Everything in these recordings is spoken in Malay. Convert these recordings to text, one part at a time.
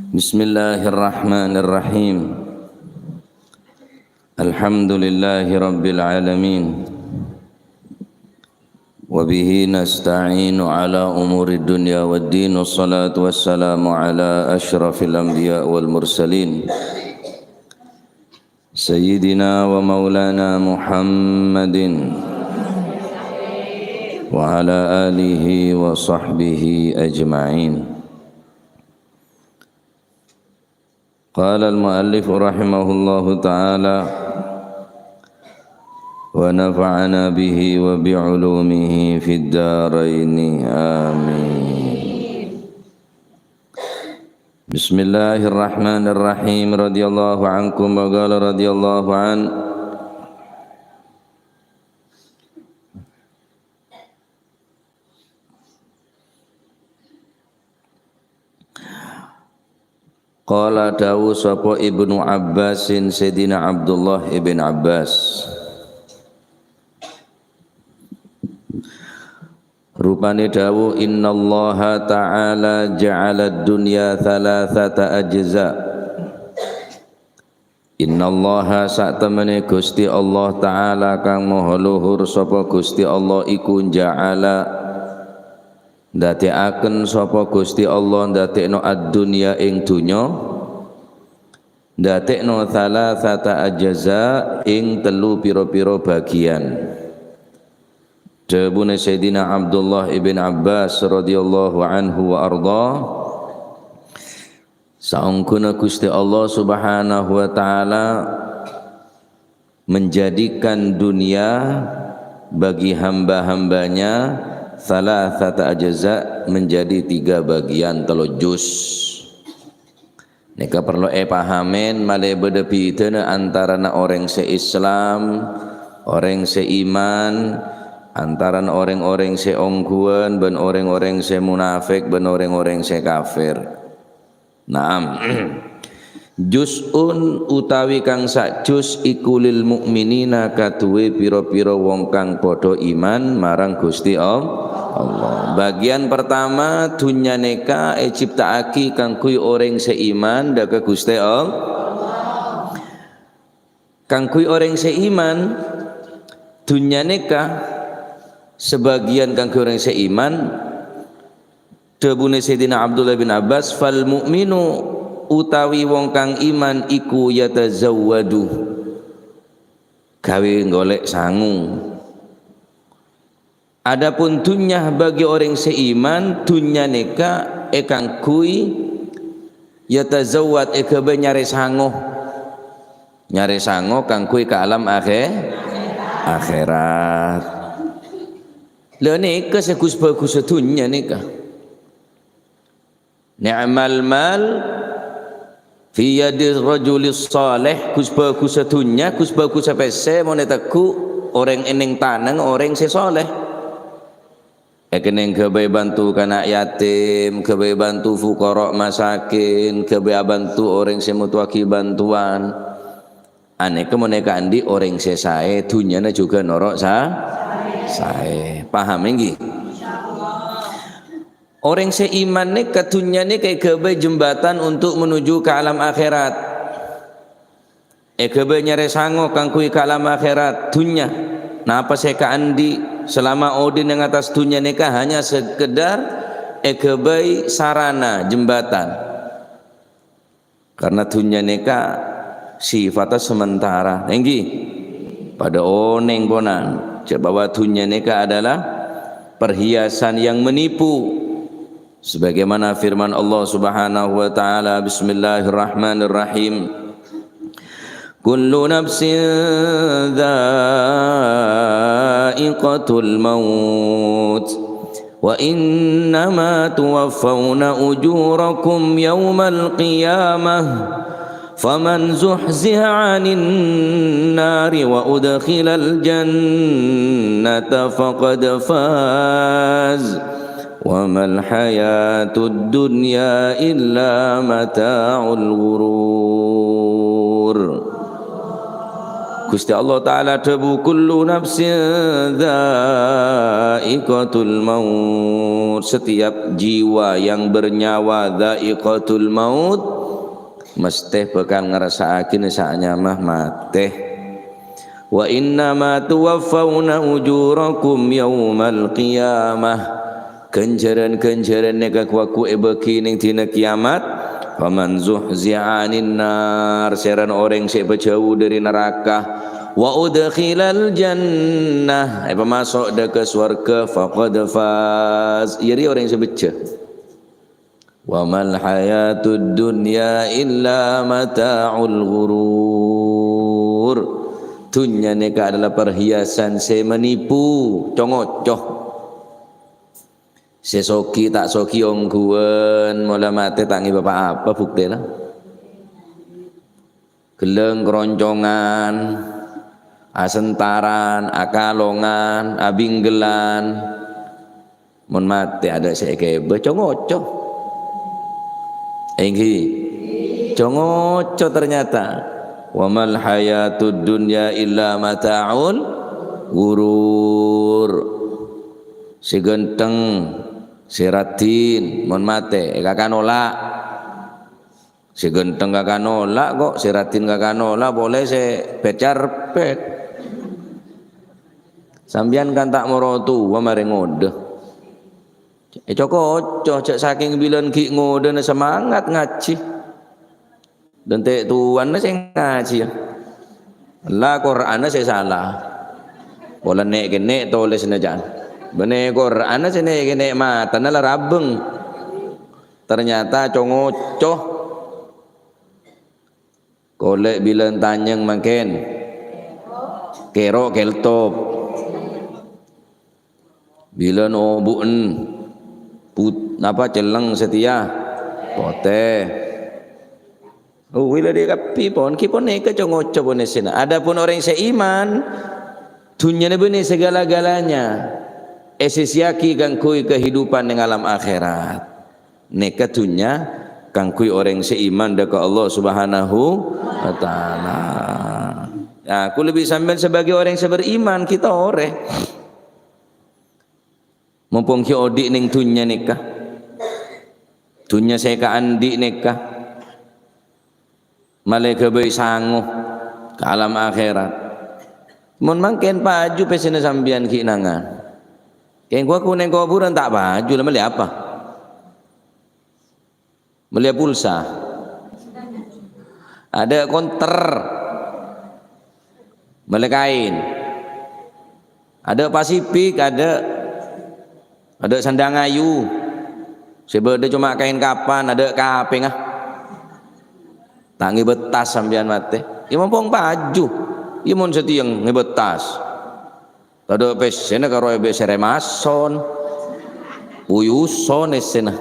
Bismillahirrahmanirrahim. Alhamdulillahi rabbil alamin. Wa bihi nasta'inu ala umuri dunya waddin. Wassalatu wassalamu ala ashrafil anbiya wal mursalin Sayyidina wa maulana Muhammadin wa ala alihi wa sahbihi ajma'in. Qala al-muallif rahimahullahu ta'ala wa nafa'ana bihi wa bi'ulumihi fid daraini amin. Bismillahirrahmanirrahim. Radiyallahu ankum wa qala radiyallahu an Qala dawu sapa Ibnu Abbasin Sayyidina Abdullah ibn Abbas, rupane dawu innallaha ta'ala ja'ala ad-dunya thalathata ajza. Innallaha sak temene Gusti Allah Ta'ala kang maha luhur sapa Gusti Allah iku ja'ala ndadekaken sapa Gusti Allah ndadekno ad-dunya ing dunya, ndadekno thalathata ajza ing telu pira-pira bagian. Dawuhne Sayyidina Abdullah ibn Abbas radhiyallahu anhu wa arda, saungkuna Gusti Allah Subhanahu wa taala menjadikan dunia bagi hamba-hambanya thalathata ajza, menjadi 3 bagian 3 juz. Nika perlu pahamen male beda pitena antara orang se-Islam, orang se-iman, antara orang-orang se-ongkuan ben orang-orang se-munafik ben orang-orang se-kafir. Naam. Juz'un utawi kang sak juz iku lil mukminina kaduwe pira-pira wong kang padha iman marang Gusti Allah. Bagian pertama dunya neka ciptaake kang kuwi orang seiman daga Gusti Allah. Kang kuwi orang seiman dunya neka sebagian kang kuwi orang seiman. Dawuhne Sayyidina Abdullah bin Abbas, fal mu'minu utawi wong kang iman iku yatazawwadu, gawe golek sangu. Adapun dunya bagi orang seiman dunya neka kang kui yatazawwad gawe nyari sangu, nyari sangu kang kui ke alam akhirat. Lha neka segus-bagus dunya neka. Ni'mal mal fi yadi rajulis salih, kus-bagus dunya, kus-bagus pese monetaku orang eneng tanang orang se soleh. Ekeneng gawe bantu anak yatim, gawe bantu fuqara masakin, gawe bantu orang se mutuaki bantuan. Aneka moneka andi orang se sae dunyana juga norok sae. Paham nggih? Orang seiman ni ketunya ni kayak gawe jembatan untuk menuju ke alam akhirat. Gawe nyare sango kang kui ke alam akhirat dunya. Napa saya ka andi selama odin yang atas dunya ni hanya sekedar gawe sarana jembatan. Karena dunya ni sifatnya sementara. Nenggi pada oneng bonan. Bahwa dunya ni adalah perhiasan yang menipu. Sebagaimana firman Allah Subhanahu wa taala, bismillahirrahmanirrahim, kullu nafsin dha'iqatul maut wa innama tuwaffawna ujurakum yawmal qiyamah faman zuhziha 'anil nari wa udkhilal jannata faqad faz wa mal hayatud dunya illa mata'ul ghurur. Gusti Allah Ta'ala dawu kullu nafsin dha'iqatul maut, setiap jiwa yang bernyawa dha'iqatul maut mesti bakal ngrasakake saknya mah mate. Wa inna ma tuwaffawna ujurakum yaumal qiyamah. Kenjaran-kenjaran neka kuaku beki ning dina kiamat. Faman zuhzi'a 'anil nar, seran orang sing berjauh dari neraka, wa udkhilal jannah, masuk dah ke surga, faqad faz, jadi orang yang sebeca. Wa mal hayatud dunya illa mata'ul ghurur, dunia ni adalah perhiasan se menipu, congocoh. Sesoki tak soki ongguan, mula mati tangi bapak apa bukti lah. Geleng keroncongan, asentaran, akalongan, abinggelan, mun mati ada sekebe congoco, enghi, congoco ternyata. Wamal hayatud dunya illa mata'ul ghurur. Si genteng, si ratin, mun mati, kakak nolak. Si genteng kakak nolak kok, si ratin kakak nolak, boleh si pecar pet. Sambian kan tak morotu, wa mari ngode. Coko cek saking bilen ki ngode na semangat ngaji. Dan tek tuan na sing ngaji. La Quran na saya salah. Bola nek nek tulis na jan. Bene Quran na sine nek mata na la rabeng. Ternyata congocoh. Kolek bilen tanyeng makin kero keltop bilen obuen put apa celeng setia pote wila dia kapi pon kipon neka congoco pon esena. Adapun orang seiman dunia ni benih segala-galanya esisiaki kangkui kehidupan yang alam akhirat neka dunia kangkui orang seiman dekat Allah Subhanahu wa taala. Ya, aku lebih sambil sebagai orang yang beriman kita ore. Mumpung ki odik ning dunya nikah. Dunya saya ka andi nikah. Malaikat bae sanguh ke alam akhirat. Mun mangken paju pesene sambian ki nangan. Keng gua ku ning kuburan tak baju lah meli apa? Melihat pulsa, ada konter, melihat kain, ada Pasifik, ada sandang ayu, sebab ada cuma kain kapan, ada kapeng tangi betas sambian mate, ia mumpung baju, ia mun setiang ngebetas, ada pesena karo ebe seremason, uyuson esena.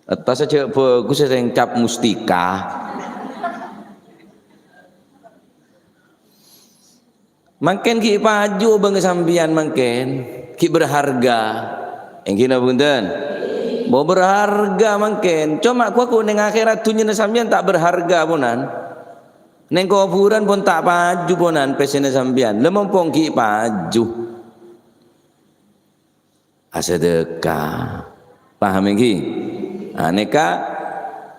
Atas saja bagus yang cap mustika. Makin ki paju bang sambian makin ki berharga. Yang kina punten. Mau berharga makin. Cuma aku neng akhirat dunia sambian tak berharga punan. Neng kuburan pun tak paju punan pesene sambian. Lemompong ki paju. Asedekah. Paham iki? Aneka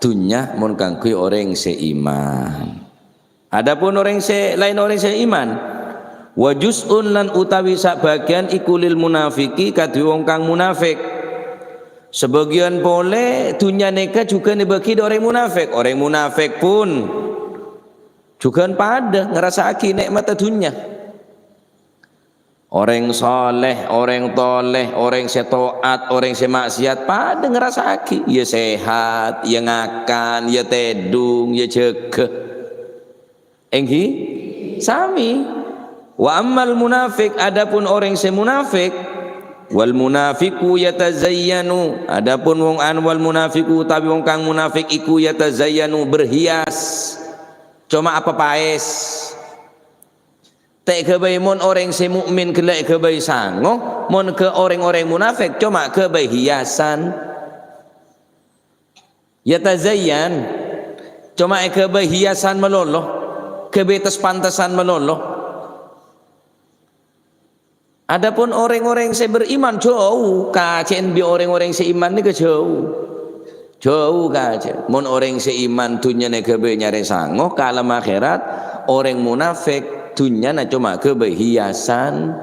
dunya mun kangkui orang seiman. Adapun orang lain orang seiman, wa juz'un lan utawi sak bagian iku lil munafiki kadhe wong kang munafik. Sebagian boleh dunya neka juga dibagi orang munafik. Orang munafik pun juga pada ngerasaki nikmat dunya. Orang soleh, orang toleh, orang setoat, orang semaksiat pada ngerasaki. Ya sehat, ya ngakan, ya tedung, ya jaga. Enghi sami. Wa ammal munafik, adapun orang semunafik, wal munafiku yatazayyanu, adapun wong wal munafiku tapi wong kang munafik iku yatazayyanu berhias. Cuma apa paes. Tak kebai mon orang se mukmin kelak kebai sangoh, mon ke orang-orang munafik cuma kebai hiasan. Yatazayyan cuma kebai hiasan meloloh, kebai pantasan meloloh. Adapun orang-orang se beriman jauh, kacen bi orang-orang seiman ni ke jauh. Jauh kaca. Mun orang seiman dunya ne kebe nyari sangoh, kalam akhirat orang munafik dunya na cuma kebe hiasan,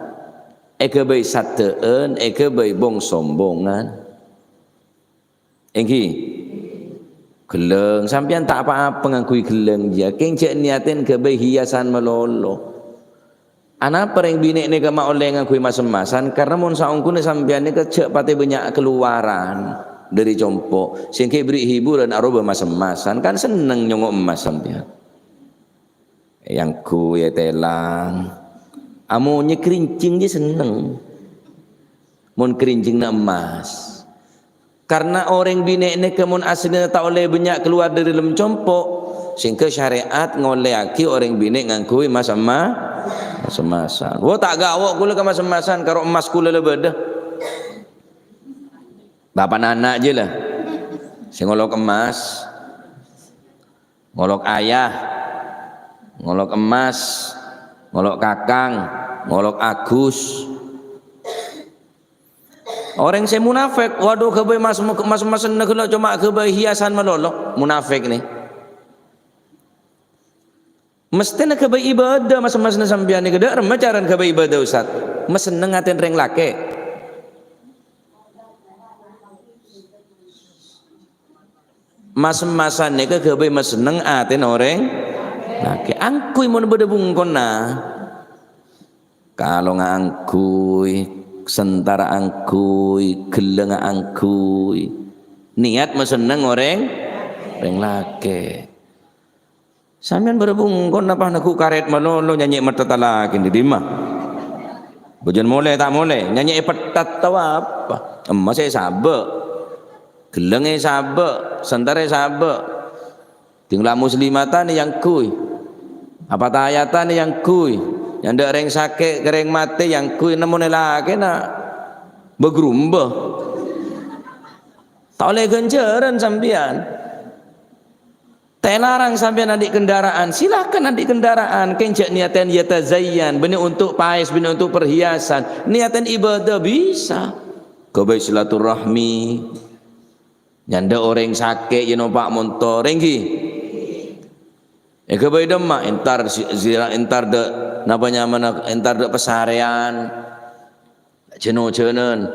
kebe sateun, kebe bong sombongan. Engki geleng sampean tak apa-apa ngakui geleng dia. Keng cek niatin kebe hiasan melolo. Anak pereng bini ni kema oleh ngakui masem-masan karena mun saungkune sampean ni kecek pate banyak keluaran dari compok sehingga beri hiburan aroba masem-masan kan seneng nyongok emas sampean yang ku ya telang amonnya kerincing dia seneng mun kerincing na emas karena orang bini ni kemun aslinya tak oleh banyak keluar dari dalam compok sehingga syariat ngoleaki orang bini ngakui masem-masan. Wo tak gawok kula ke masem-masan karo emas kula le bedah. Bapak anak je lah. Sing ngolok emas, ngolok ayah, ngolok emas, ngolok kakang, ngolok Agus. Orang saya munafik, waduh kebe mas-masan nak cuma kebe hiasan melolok, munafik ni. Mesti nak kebe ibadah mas-mas sambian ni kedar macaran kebe ibadah ustaz. Mas seneng ngaten reng lake. Mas-masan ni kebe mas seneng aten orang lake. Angkui mun beda bungkon nah. Kalau ngangkui sentara angkui geleng angkui niat mas seneng orang reng lake. Sampean berbungkon apa nak karet malolo nyanyi metatalakin di dimah. Bujan mulai tak mulai nyanyi petat tahu apa? Emas saya sabe, gelengnya sabe, sentara sabe. Tinggal muslimatan yang kui, apa tayatan yang kui, yang ada orang sakit, kering mati yang kui namun lagi nak bergerumbah. Tak oleh genceran sampean. Telarang sampai nanti kendaraan, silakan nanti kendaraan. Kencak niatan yatazayyan, benih untuk pais, benih untuk perhiasan. Niatan ibadah bisa. Kebaik silaturahmi. Nyanda orang sakit, yang nampak motor, renggi. Kebaik demak, entar de, namanya mana, entar de pesarian, ceno-cenen.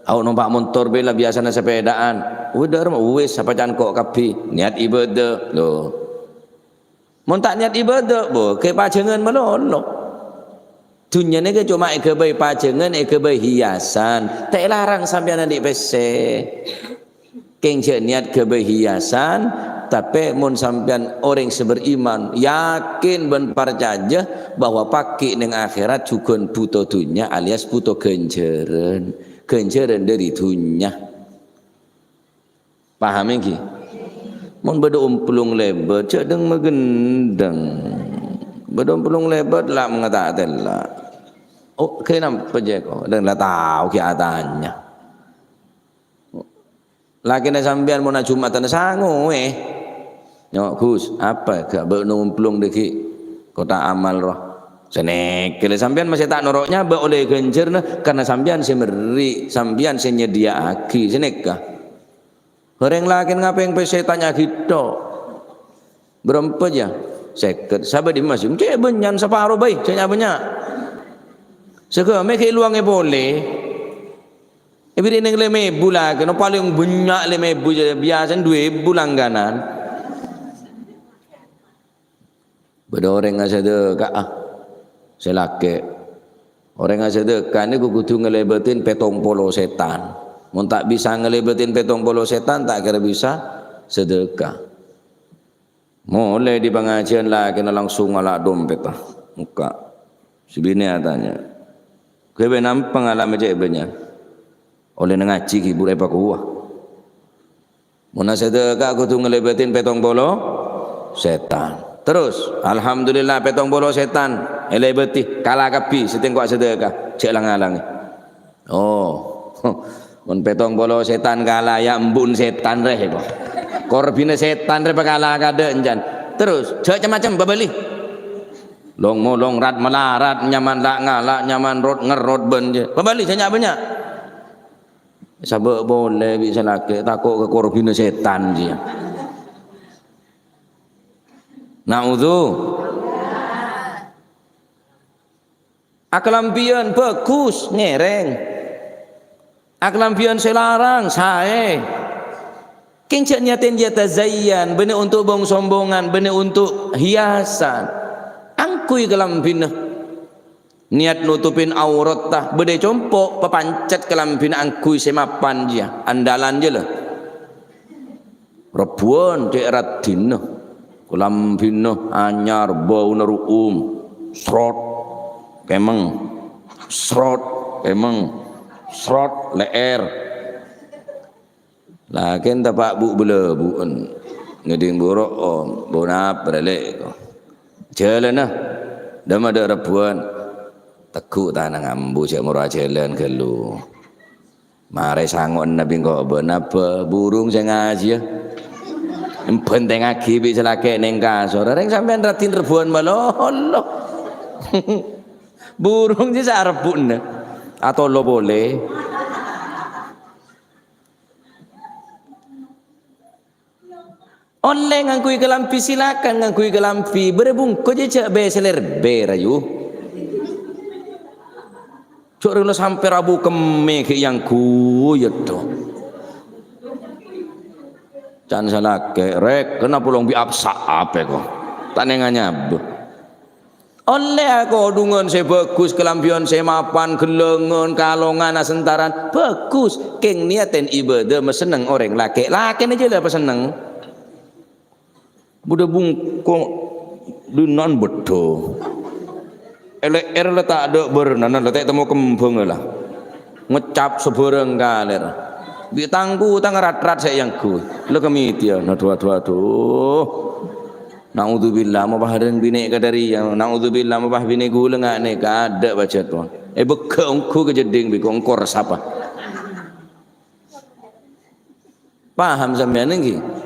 Aku nampak motor bela biasa na sepedaan. Udah rumah wis apa jangan kok kapi niat ibadah loh. Mun tak niat ibadah bo ke pajengan melolo. Dunia ni ke cuma kebai pajengan kebai hiasan. Tak larang sampai nanti pese. Kengce niat kebai hiasan tapi mun sampean orang seberiman yakin ben percaya bahwa paki ning akhirat juga butuh dunia alias butuh genjeren dari dunia. Paham lagi? Mun beda umpulung lebat, cedeng megendeng. Beda umpulung lebat lah mengatakan lah. Oh, kenapa je kau? Dan lah tahu kiatannya. Lagi nak sambian mau nak Jumatan sangu Nyok Gus, apa gak benumpulung deki kota amal roh. Senek, kalau sambian masih tak noroknya oleh genjer karena sambian semeri, sambian senyedia aki, senekah. Orang lain ngapain pesetannya gitu? Berapa ya? Seket. Sahabat di masjid. Cek benyan separuh baik. Ceknya banyak. Sekarang mereka luangnya boleh. Tapi dia neng lemebu lah. Kena paling banyak lemebu je. Biasa 2,000 langganan. Beda orang yang sedekah. Selake. Orang yang sedekah ni kudu ngelebetin petong polo setan. Mun tak bisa ngelebetin petong polo setan tak kira bisa sedekah. Mulai di pengajian lah kena langsung ngalak dompet lah muka. Sebini tanya. Kebe nampang ngalak macam ebenya. Oleh ngaji hibur apa kuah. Mun sedekah aku tu ngelebetin petong polo setan. Terus alhamdulillah petong polo setan elebeti kalah kapi setengok sedekah cek lang-alang. Oh. Mun petong polo setan kalah ya embun setan reh kok. Korbine setan reh kalah kada enjan. Terus macam-macam babali. Long molong rat melarat nyaman lak ngalak nyaman rot ngerot ben je. Babali banyak. Sabak boleh bisa laki takut ke korbina setan dia. Naudzu. Akelampian bagus ngereng. Akelampian selarang sae. Kencak nyatin dia tazayyan, benar untuk bong sombongan, benar untuk hiasan. Angkui kelampina. Niat nutupin aurat tah, bede compok pepancet kelampina angkui semapan dia. Andalan je lah. Rebuan cek radina. Kelampina anyar bau naruum. Srot kemeng. Srot kemeng. Srot leer. Lakin tapak bu bela buun ngeding buruk om bonap beralik ko jalan nah dah ada rebuan tekuk tanah ngambu cek murah jalan ke lu mare sangon nabi kok benapa burung saya ngaji ya penting lagi bisa laki neng kasur orang sampean ratin rebuan malah Allah burung je sak rebun atau lo boleh. Oleh ngangkui kelampi silakan ngangkui kelampi berebung ko je cak be seler be rayu cok rela sampai rabu keme ke yang ku ya to can salah ke rek kena pulang bi apsa apa ko tak nenganya be oleh aku dungan saya bagus kelampian saya mapan gelengan kalongan asentaran bagus keng niaten ibadah meseneng orang laki aja lah peseneng Budak bungkong dunan betul. Elek tak ada berenang, letak temu kembang lah. Ngecap seberang kaler. Bi tangku tang rat-rat saya yang ku. Lo kemiti ya, aduh. Naudzubillah mau bahadan bini kadari yang naudzubillah mau bah bini gula ngak ne ada baca tu. Beka ongku kejeding bi kongkor siapa? Paham sampean nggih?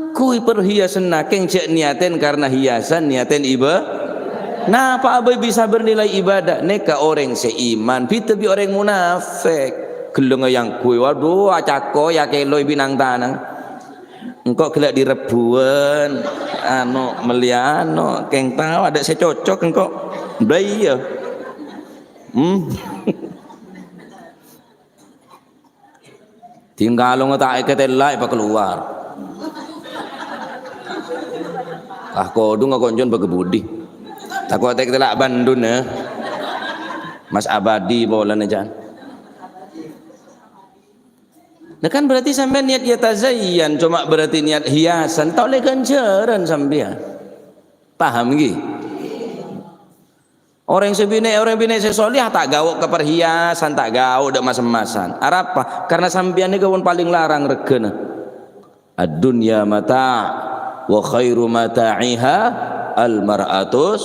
Kui perhiasan nakeng cek niaten karena hiasan niaten ibadah. Nah, apa abai bisa bernilai ibadah? Neka orang seiman, kita bi orang munafik. Geleng yang kui, waduh, acako ya keloi binang tanang. Engkau kelak direbuan, meliano, keng tahu ada saya cocok engkau, belaya. Tinggal lo tak ketelai pak keluar. Kodung konjon begebudi takut tak telak bandun ya Mas Abadi bolan aja nah kan berarti sampai niat ya tazayyan cuma berarti niat hiasan tak oleh ganjaran sampean paham gih orang bini sesolih tak gawok ke perhiasan tak gawok dak masem-masan apa karena sampean ni kawan paling larang regana ad-dunya mata' wa khairu mata'iha al-mar'atus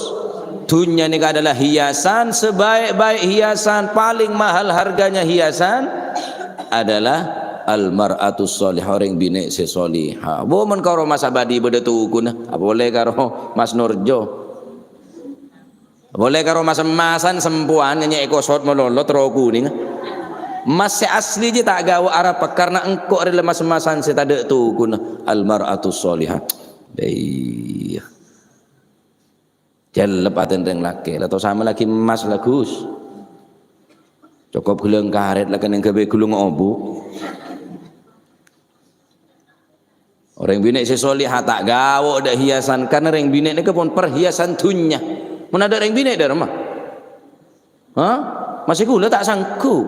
dunia ini adalah hiasan sebaik-baik hiasan paling mahal harganya hiasan adalah al-mar'atus solih orang bini sesolihah bomen karo Mas Abadi beda tukuna boleh karo Mas Nurjo boleh karo mas-masan sempuan nyanyi ekosot melolot roku ni mas asli je tak gawa arapa karena engkau adalah mas-masan saya tak ada tukuna al-mar'atus solihah iya jalan lepatan yang laki atau sama lagi emas lagus cukup geleng karet lah kan yang kebe gulung obu orang bini sesolihah tak gawo ada hiasan karena orang bini ni pun perhiasan dunia mana ada orang bini dah rumah masih gula tak sanggup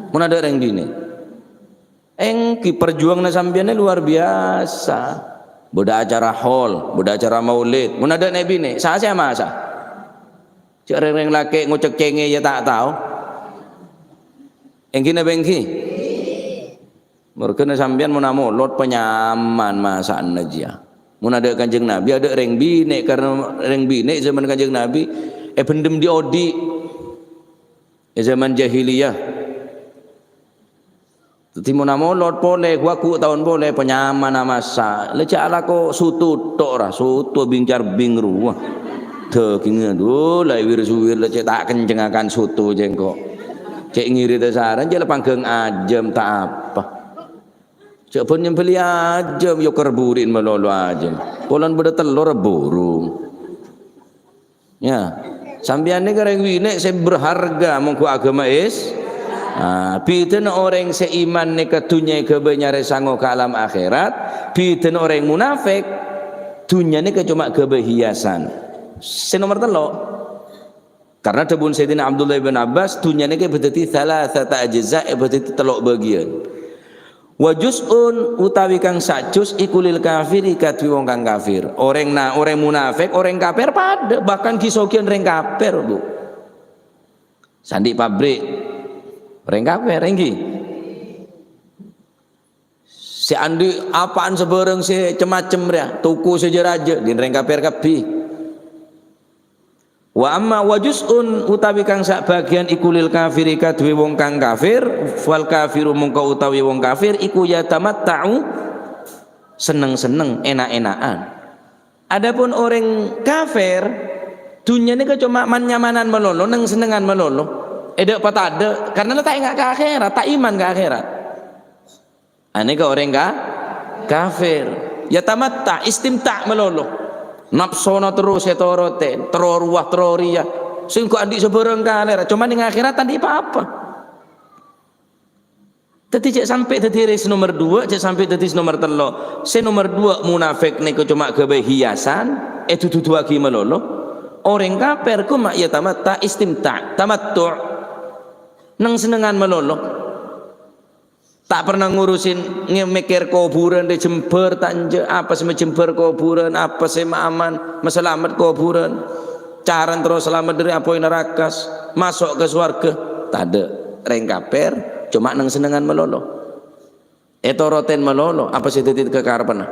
mana ada orang bini engki perjuangan sambiannya luar biasa budak acara hall, budak acara maulid, mun ada nabi ni, saya masa. Cik reng laki ngucek cenge ya tak tahu. Engki na bengki. Mereka sambian mun lot penyaman masa najia. Mun ada kanjeng Nabi ada reng bini karena reng bini zaman kanjeng Nabi pendem di odi. Zaman jahiliyah. Timo namo lot boleh waku tahun boleh penyaman masa lecak ala ko sutu tok ra sutu bingcar bingru te kinga do lai wir suwir lecak tak kenceng akan sutu jengko Cek ngiri tesaran je panggeng ajem tak apa. Cek pun nyembeli ajem yo kerburin melolo ajem. Polan beda telur burung. Ya. Sambian ni gareng wine saya berharga mengku agama is. Biten orang seiman ni ke dunia ke benyare sango ke alam akhirat. Biten orang munafik dunia ni ke cuma keberhiasan. Senomor telok. Karena tebun Sayyidina Abdullah bin Abbas dunia ni ke berarti thalathata ajza' berarti telok bagian. Wa juz'un utawi kang sak juz ikulil kafir ikatwi wong kang kafir. Orang munafik, orang kafir pada bahkan kisokian orang kafir, Bu. Sandi pabrik orang kafir enggi. Si andi apaan sebereng si cemacem dia, tuku saja raja di orang kafir kabeh. Wa amma wajuzun utawi kang sak bagian ikulil kafiri kadwe wong kang kafir fal kafiru mungko utawi wong kafir iku ya tamatta'u seneng-seneng enak-enakan. Adapun orang kafir dunia ini cuma nyamanan melolo neng senengan melolo edek patade karena tak ingat ke akhirat tak iman ke akhirat. Ane ke orang kafir ya tamatta istimta melolo napsona terus etorote teroruah teroria sing kok adik sebereng kalera cuma ning akhirat tadi apa-apa. Tadi cek sampai tadi res nomor 2 cek sampai tadi nomor 3 se nomor 2 munafik niku cuma gawe hiasan itu dudu lagi melolo. Orang kafir ku mak ya tamatta istimta tamattu nang senengan melolo. Tak pernah ngurusin mikir kuburan di Jember tanje apa sih Jember kuburan apa sih aman meselamat kuburan caran terus selamat dari apa nerakas masuk ke surga tak ada reng kafir cuma nang senengan melolo etoroten melolo apa sih titik kekarepan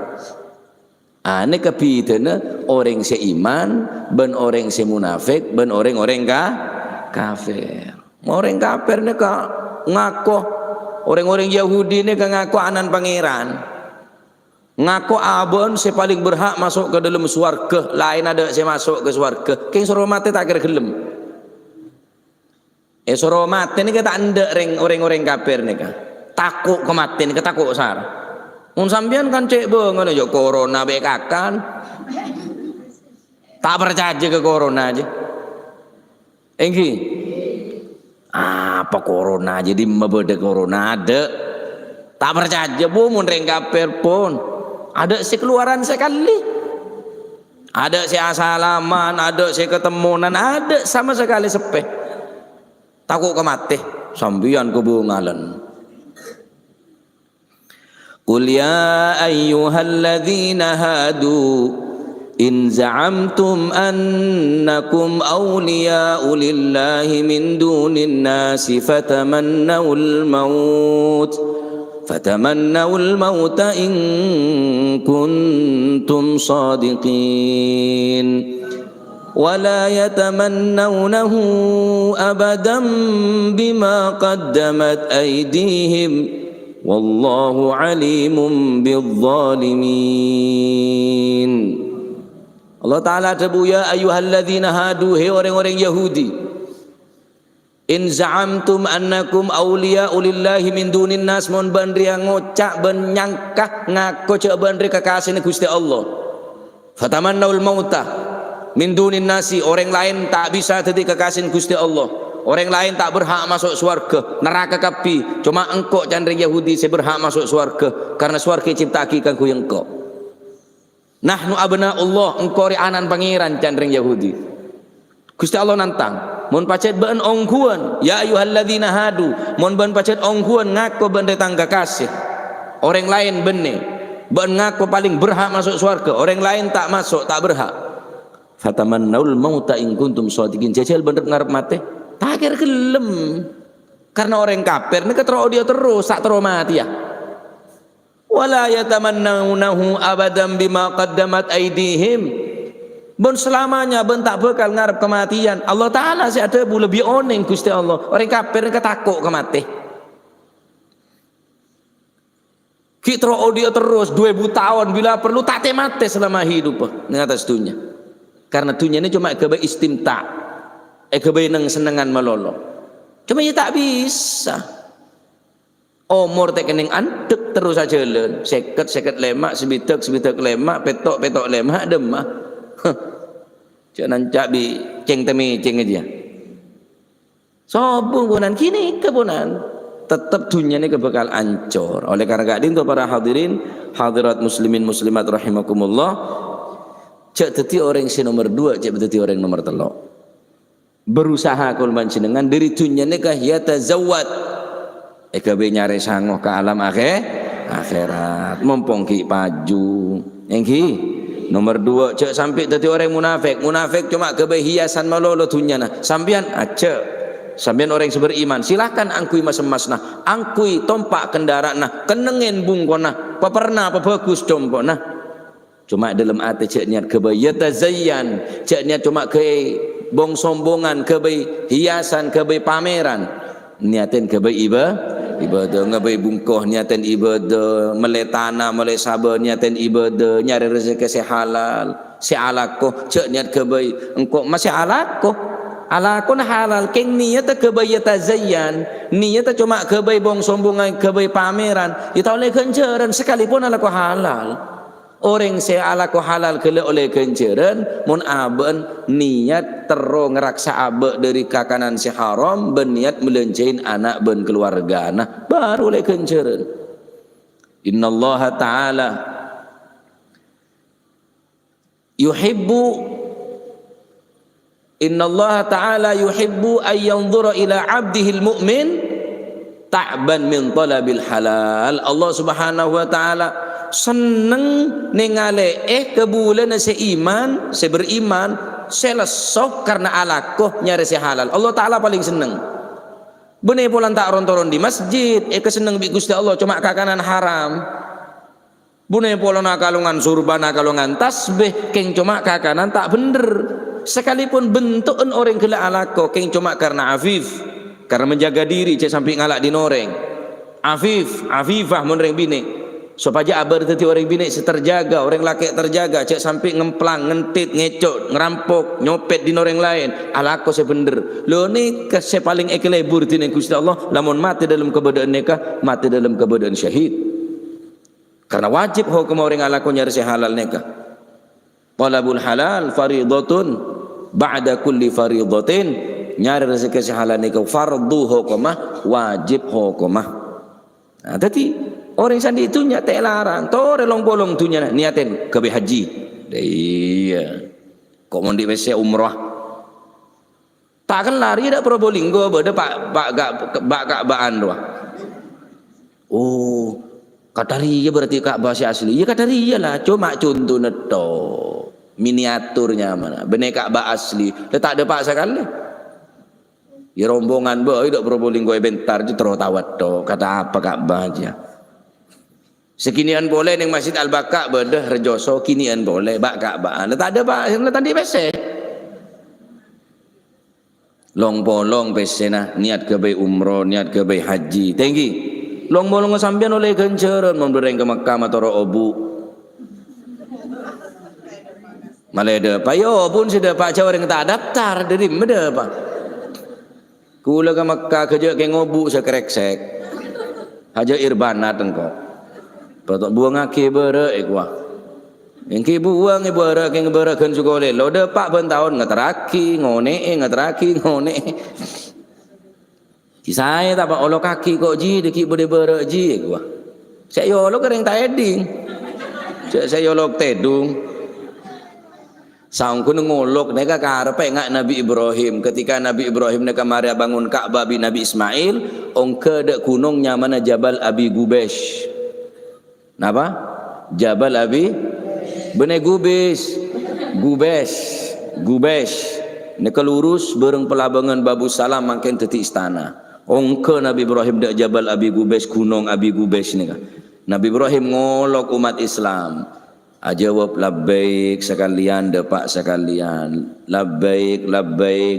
ane kebidana orang seiman ben orang se munafik ben orang kafir orang kafir ne ka ngaku orang-orang Yahudi ini ngaku anan pangeran, ngaku abon si paling berhak masuk ke dalam swarga, lain ada si masuk ke swarga. Keng suruh mati tak kira gelem. Suruh mati ini kita anda orang-orang kafir nih kan, takut kematian, kita takut sar. Mun sampean kan cek banget aja corona bekakan, tak percaya ke corona aja. Enggi. Apa corona jadi membeda corona ada tak percaya bu mun reng kafir pun ada si keluaran sekali ada si asalaman ada si ketemuan ada sama sekali sepe takut kemati sambian kebungalan qul ya ayyuhalladzina hadu in za'amtum annakum awliya'u lillahi min dunin nasi fatamannawul mauta in kuntum sadiqin wala yatamannawnahu abadan bima qaddamat aydihim wallahu alimun bizzalimin. Allah Ta'ala tabu ya ayyuhalladzina hadu he orang-orang Yahudi in za'amtum annakum awliya'u lillahi min dunin nas mon bandri ngocak ben nyangkah ngaku cek bandri kekasih Gusti Allah fatamannaul mauta min dunin nasi orang lain tak bisa jadi kekasih Gusti Allah orang lain tak berhak masuk surga neraka kapi cuma engkau candring Yahudi saya berhak masuk surga karena surga ciptaki kanggo engkau. Nahnu abna'ullah engkau ri anan pangeran candring Yahudi. Gusti Allah nantang mun pacet beun ongkuan ya ayyuhalladzina hadu mun beun pacet ongkuan ngaku ben tetangga kasih orang lain benne beun ngaku paling berhak masuk surga orang lain tak masuk tak berhak fatamannaul mauta in kuntum shadiqin jajal bener ngarep mati tak kira gelem karena orang kafir nek ketro dia terus sak terus mati ya wala yatamannawnahu abadan bima qaddamat aydihim ben selamanya ben tak bakal ngarep kematian Allah Ta'ala si ada bu lebih oneng Gusti Allah orang kafir ketakut kemati kita dia terus 2000 tahun bila perlu tak mati selama hidup di atas dunia karena dunia ini cuma kebe istimta kebe neng senengan melolo Cuma ya tak bisa. Umur tak kening andek terus saja jalan. Seket lemak, sebitek lemak, petok lemak demah. Jangan cabi ceng temi ceng aja. Sobung punan kini kepunan. Tetap dunia ini kebakal ancur. Oleh karena gading tu para hadirin, hadirat muslimin muslimat rahimakumullah. Cek teti orang si nomor 2, cek teti orang nomor 3. Berusaha kul mancinengan dari dunia ni kah ya tazawwad. Ekabe nyari sangoh ke alam akhirat. Mumpung paju. Engki nomor 2 cek sampai teti orang munafik. Munafik cuma kebe hiasan malolo dunia nah. Sampian acek. Sampeyan orang yang beriman silahkan angkui mas-mas nah, angkui tompak kendaraan nah, kenengin bungkon nah, pernah apa bagus dompo nah. Cuma dalam hati cek niat kebe yatazayyan, cek niat cuma ke bong sombongan, kebe hiasan, kebe pameran. Niatin kebe ibadah, ngabai bungkoh niatin ibadah, meleh tanah, meleh sabar niatin ibadah, nyari rezeki si halal, si alakoh, cek niat kebe engkau masih alakoh. Alakun halal keng niat kebaya tazayyan, niat cuma kebay bong sombongan, kebay pameran, itu oleh kenceran sekalipun alaku halal. Orang saya alaku halal kele oleh kenceran, mun aben niat terus ngeraksa abe dari kakanan si haram, berniat melencahin anak ben keluarga, nah baru oleh kenceran. Innallaha ta'ala yuhibbu Innallaha ta'ala yuhibbu ay yanzura ila 'abdihil mu'min ta'ban min talabil halal. Allah Subhanahu wa taala seneng ningale kebulan seiman, beriman, selesok karena alakoh nyari si halal. Allah taala paling seneng. Bener pulang tak rontoron di masjid, keseneng bi Gusti Allah cuma kakanan haram. Bener pulang nakalungan surban, nakalungan tasbih, keng cuma kakanan tak bener. Sekalipun bentukan orang kela alako keng cuma karena afif, karena menjaga diri cek sampai ngalak dinoreng afifah menreng bini supaya abar teti orang bini seterjaga, orang laki terjaga cek sampai ngemplang, ngentit, ngecot, ngerampok, nyopet dinoreng lain alako sebener lo ni kese paling ekelebur tine Gusti Allah lamun mati dalam keadaan nikah, mati dalam keadaan syahid karena wajib hukum orang alako nyari halal nikah. Talabul halal faridatun ba'da kulli faridatin, nyari rezeki halal niku fardu hukumah, wajib hukumah. Nah, tadi orang sandi itu nyata larang, tore long bolong tu niatin ke haji. Iya. Kok mau di WC umrah? Tak kan lari dak Probolinggo bade pak Ka'baan doa. Oh, Kataria berarti Ka'bah asli. Ya Kataria lah, cuma contoh neto. Miniaturnya mana bener Ka'bah asli tak ada pak sekali ya rombongan boy dok Probolinggo bentar itu terus tawat to kata apa Ka'bah aja sekinian boleh neng Masjid Al-Baka bedah Rejoso kinian boleh bak Ka'bah tak ada pak tadi PC long bolong PC nah niat ke bay umroh niat ke bay haji tinggi long bolong sampean oleh kenceran memberi ke Mekah atau Obu malah ada pak yo pun sudah pak cawar yang tak daftar dari mana pak kula ke Mekah kerja ke ngobu sekreksek aja irbanat engkau patok buang aki bere ekwa yang ki buang bere ke bere kan juga oleh lo de pak ben tahun ngateraki ngone si saya tak pak olo kaki kok ji deki bere bere ji ekwa saya yo lo kering tak eding saya yo lo tedung Saungku ngolok neka karepe ngak Nabi Ibrahim ketika Nabi Ibrahim neka maria bangun Ka'bah bi Nabi Ismail ongke dek gunungnya mana Jabal Abi Gubesh. Napa? Jabal Abi bene Gubesh. Neka lurus bareng pelabangan Babu Salam makin teti istana. Ongke Nabi Ibrahim dek Jabal Abi Gubesh gunung Abi Gubesh neka. Nabi Ibrahim ngolok umat Islam. Ajawab labbaik sekalian depak sekalian labbaik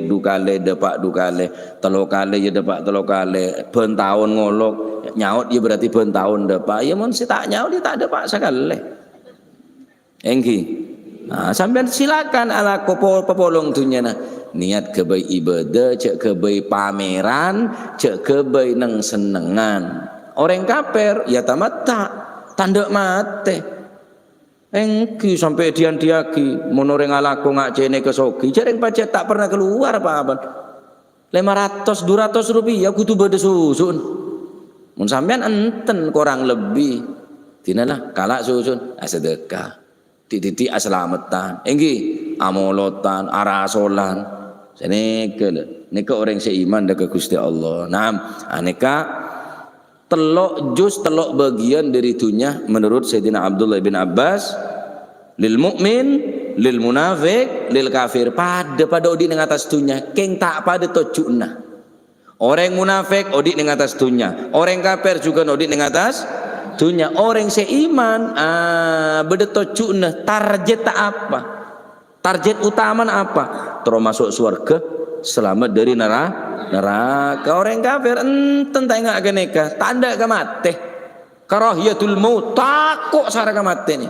dukale depak dukale telo kale ya depak telo kale ben tahun ngolok nyaut ya berarti ben tahun depak ya mun si tak nyaut dia tak depak sekali engki nah sampean silakan ala popolong dunya nah niat kebai ibadah, cek kebai pameran, cek kebai neng senengan. Orang kafir ya tamatta, tanda mate. Engki sampai diaki monoreng alaku ngak cene kesoki, jareng pacet tak pernah keluar apa-apa. 500-200 rupiah kudu bade susun. Mun sampean enten kurang lebih. Dinalah kalak susun sedekah. Titik aslamatan. Engki amolotan, arasolan. Seneke nika orang seiman dak Gusti Allah. Naam, aneka telok juz telok bagian dari dunia menurut Sayyidina Abdullah bin Abbas, lil mukmin, lil munafik, lil kafir pada odi ning atas dunia, keng tak pada tojuna. Orang munafik odi ning atas dunia, orang kafir juga odi ning atas dunia. Orang seiman beda tojuna, target tak apa? Target utama apa? Termasuk surga, selamat dari neraka. Orang kafir enten tak ingat keneka, tanda ke mate. Karahiyatul maut, takut saraka mate ni.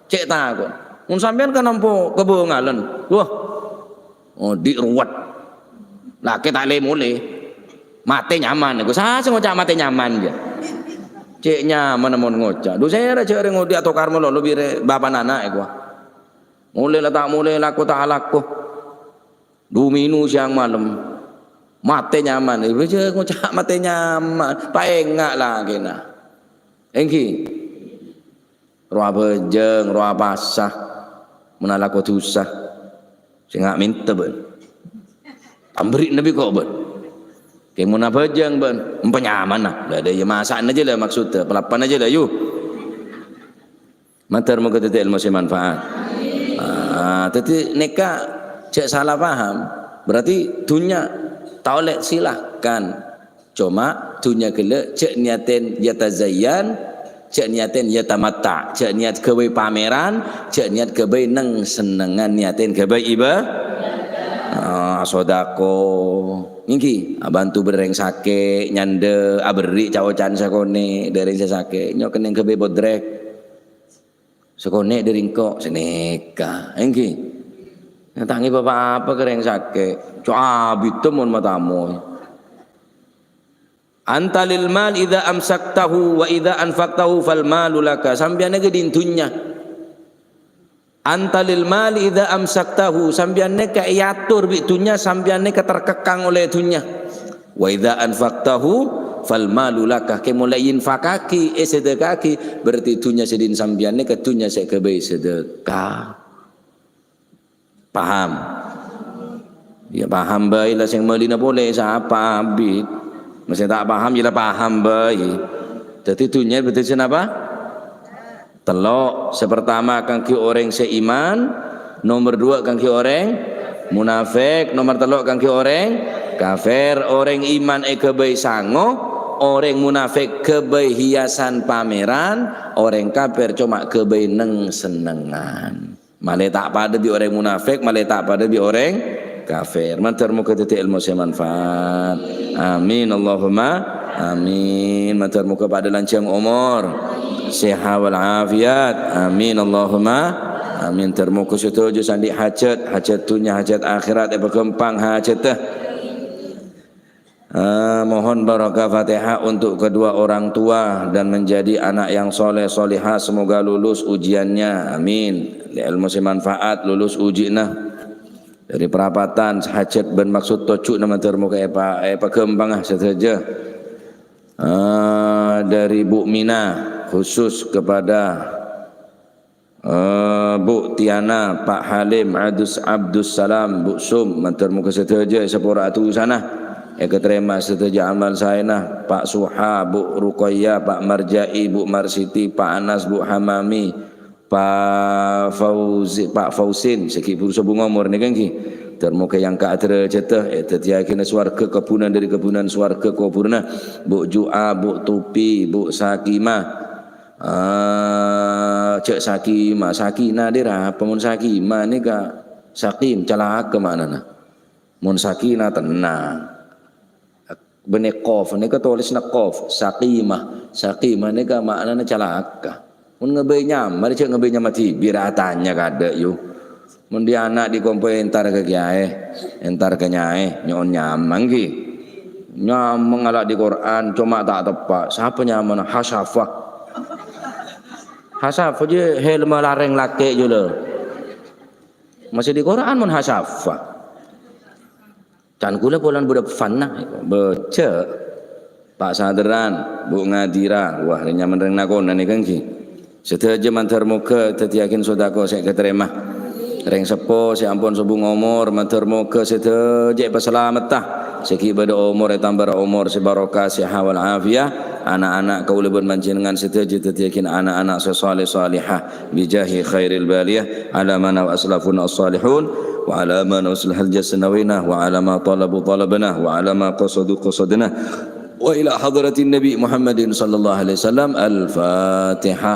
Cek takut. Mun sampean kan nampo kebongalan. Wah. Oh diruwat. Lah kita le mulai. Mate nyaman aku. Sa ngocak mate nyaman dia. Cek nyaman mun ngocak. Du saya cek orang ngodi atau karmo lo lebih bapak anak aku. Mulai lah tak mulai laku tak laku. 2 minu siang malam. Mate nyaman, ibu ngocak mate nyaman, paengak lah kena. Engki, roa bejeng, roa basah, menala kotusah, singak minta ben. Ambrik nabi kok ben. Kayak muna bejeng ben, nyaman lah. Ada ya masakan aja lah maksudnya, pelapan aja lah yuk. Matar muka tetek ilmu manfaat. Tapi neka cek salah paham, berarti dunia. Taulek silahkan, cuma dunia gele cek niatin yatazayyan, cek niatin yatamata, cek niat kebai pameran, cek niat kebai neng senengan niatin kebai sodako niki bantu bereng sake nyande aberi cawacan sakone dereng sake nyok keneng kebai bodrek sakone dereng kok seneka niki tangi bapak apa kereng sake coabit temun matamu antalil mal idza amsaktahu wa idza anfaqtahu fal malu laka sambiane ge dintunya antalil mal idza amsaktahu sambiane ka yatur bi dunya sambiane ka terkekang oleh dunya wa idza anfaqtahu fal malu laka ke mulai infakaki sedekaki berarti dunya sedin sambiane ke dunya sek kebe sedekah. Paham? Ya paham baik lah yang melina boleh siapa abid. Masih tak paham jelah paham baik. Jadi dunia betul apa? Telok. Sepertama kangki orang seiman, nomor 2 kangki orang munafik, nomor 3 kangki orang kafir. Orang iman kebai sango, orang munafik kebai hiasan pameran, orang kafir cuma kebai neng senengan. Malah tak pada bi orang munafik, malah tak pada bi orang kafir. Mantar muka titik ilmu manfaat. Amin Allahumma amin. Mantar muka pada lancang umur, sehat wal afiat. Amin Allahumma amin. Termuka setuju sandi hajat, hajat dunia, hajat akhirat, berkembang hajat mohon barakah Fatihah untuk kedua orang tua dan menjadi anak yang soleh solihah, semoga lulus ujiannya, amin. Ilmu manfaat lulus ujiannya dari perapatan hajat bermaksud tocuk nama termuka apa kembang saja. Dari Bu Mina khusus kepada Bu Tiana, Pak Halim, Abdus Salam, Bu Sum, mantar muka saja sepura atu sana. Keterima setuju amal saya nah Pak Suha, Bu Ruqayyah, Pak Marjai, Bu Marsiti, Pak Anas, Bu Hamami, Pak Fausin, sekipur sebung umur ni kan ki. Termuka yang ka atra cetah tetiakina swarga kepunan dari kepunan swarga kopurna. Bu Jua, Bu Tupi, Bu Sakimah. Cek Sakimah, Sakina dia pemun Sakimah ni ka Sakim celaka mana nah. Mun Sakina tenang. Bene qaf ni ka tulis na qaf Sakimah. Sakimah ni ka maknana celaka. Mun ngebenya, mari cek ngebenya mati biratannya kada yu. Mun dia anak dikompo entar ke kiai, entar ke nyai, nyon nyamang ki. Nyamang ala di Quran cuma tak tepat. Siapa nyaman? Hasafah. Hasafah je helma lareng laki je lah. Masih di Quran mun hasafah. Kan kula pulang budak fannah baca Pak Sadran, Bu Ngadira, wah nyaman reng nakon ni kan ki. Setelah mantar muka tetiakin sodako saya keterima. Reng sepo saya ampun subung umur mantar muka setelah pasalamat tah. Seki pada umur tambah umur sebarokah siha wal afiyah. Anak-anak kau lebih mancingan setelah tetiakin anak-anak sesalih salihah bijahi khairil baliyah ala mana wa aslafun as-salihun. وعلى ما نصلح الجس نوينا وعلى ما طلبوا طلبنا وعلى ما قصدوا قصدنا وإلى حضرة النبي محمد صلى الله عليه وسلم الفاتحة.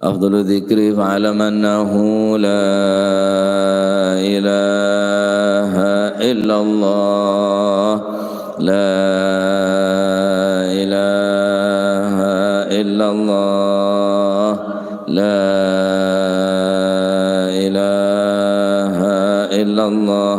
أفضل الذكر فاعلم أنه لا إله إلا الله لا إله إلا الله لا إله إلا الله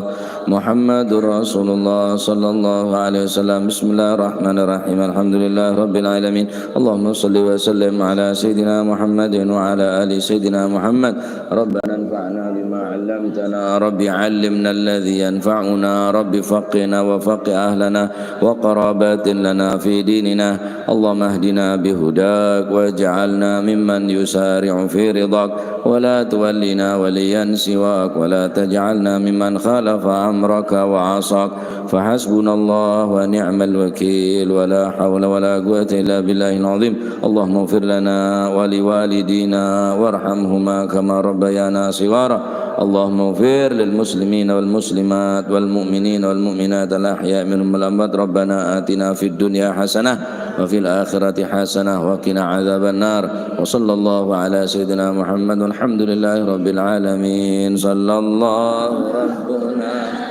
محمد رسول الله صلى الله عليه وسلم. بسم الله الرحمن الرحيم الحمد لله رب العالمين اللهم صل وسلم على سيدنا محمد وعلى آل سيدنا محمد. ربنا انفعنا بما علمتنا رب علمنا الذي ينفعنا رب فقنا وفق أهلنا وقرابات لنا في ديننا. اللهم اهدنا بهداك واجعلنا ممن يسارع في رضاك ولا تولنا وليا سواك ولا تجعلنا ممن خالف أمرك وعصاك فحسبنا الله ونعم الوكيل ولا حول ولا قوة إلا بالله العظيم. اللهم اغفر لنا ولوالدينا وارحمهما كما ربيانا صغارا. اللهم اغفر للمسلمين والمسلمات والمؤمنين والمؤمنات الأحياء منهم والأموات. ربنا آتنا في الدنيا حسنة وفي الآخرة حسنة وقنا عذاب النار. وصلى الله على سيدنا محمد والحمد لله رب العالمين. صلى الله ربنا